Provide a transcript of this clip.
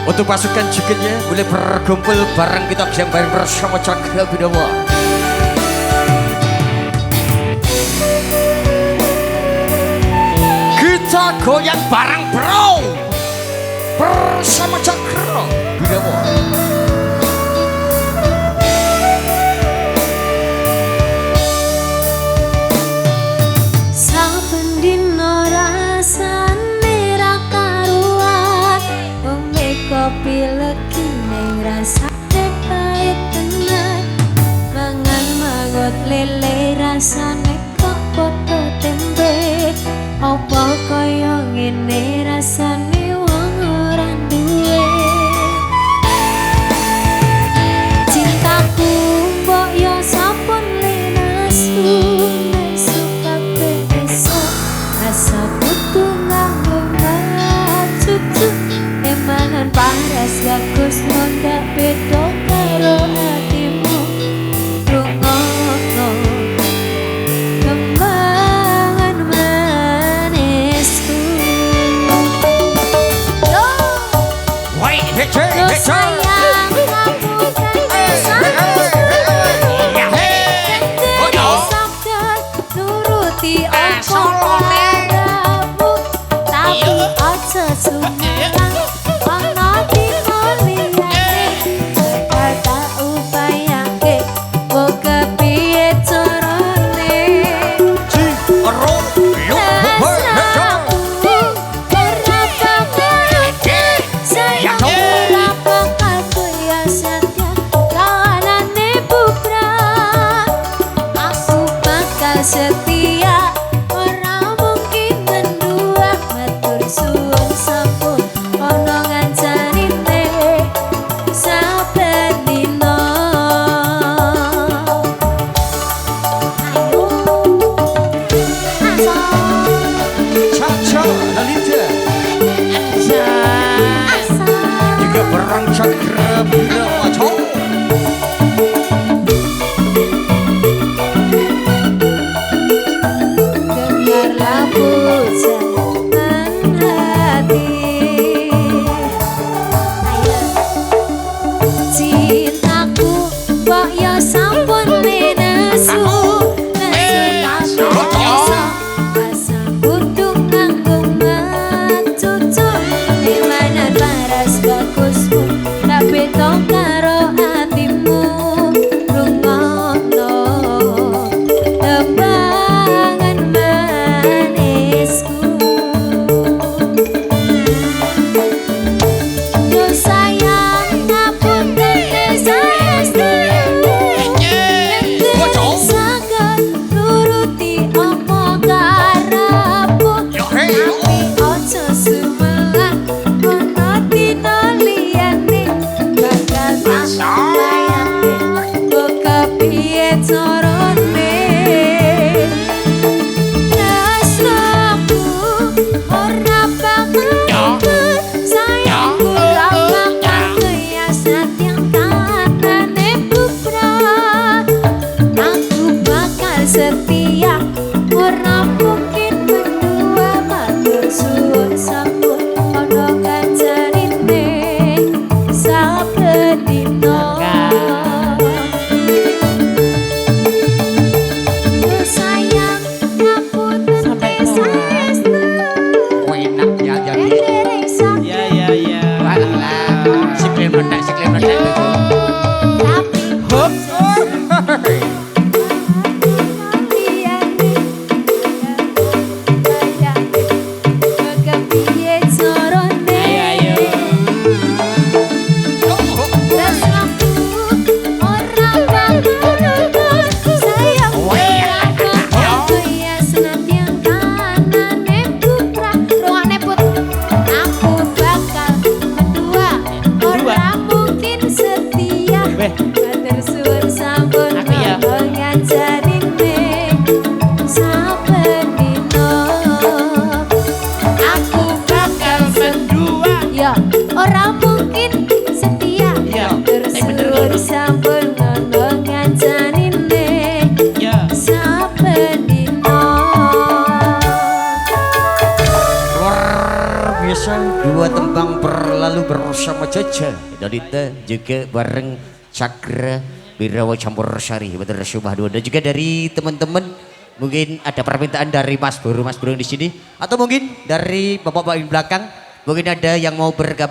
Untuk pasukan juketnya boleh berkumpul bareng kita bisa bareng bersama Cakra Binawa. Kita goyang bareng bro bersama Cakra Binawa. Kopi legi neng rasane pahit tenan, mangan mangut lele rasane kok padha tempe. Apa kaya ngene rasane wong ora duwe. Cintaku mbok yo sampun lenasu, nesu kabeh esuk rasa butuh nganggo cucu. Emanan paras bagus ndak beda karo hatimu. Rungokno kembangan manisku. Woi, becer. Sayang kamu kan sabda nuruti apa karamu, tapi aja sumelang. Setia ora mungkin mendua, matur suwun sampun ana ngancarine saben dina. Ayo Caca Lalita asa juga bareng Cakra Binawa. cintaku kok ya sampun lenasu, nesu asa kudu nganggo cucu. Imanan paras bagusmu tak beda karo hatimu. Rungokno tembangan manisku. Yo sayang ngapunten saestu, saged nuruti apa karepmu, tapi aja sumelang ana dina liyane bakal layane kok kepiye carane. Tresnaku ora bakal sayangku ora bakal kiasat yang katane bubrah. Aku bakal setia ora mungkin berdua, matur suwun sampun ana ngancarine saben dina. Yo sayang ngapunten saestu, Enak ya jadi. dereng sakit Walah, siklim meledak gitu. tapi Hop. kepiye carane. Tresnaku ora bakal sayang ora bakal kaya senadyan kanane putra. Rungane put, aku bakal kedua ora mungkin setia. Matur suwun sampun ngancarine saben dina. Aku bakal berdua, ya ora mungkin setia. Matur suwun sampun ngancarine saben dina. Luar biasa dua tembang berlalu bersama Caca Dodita juga bareng Cakra Birawa Campur Sari betul Subah dua dan juga dari teman-teman mungkin ada permintaan dari Mas Bro yang di sini atau mungkin dari bapak-bapak di belakang mungkin ada yang mau bergabung.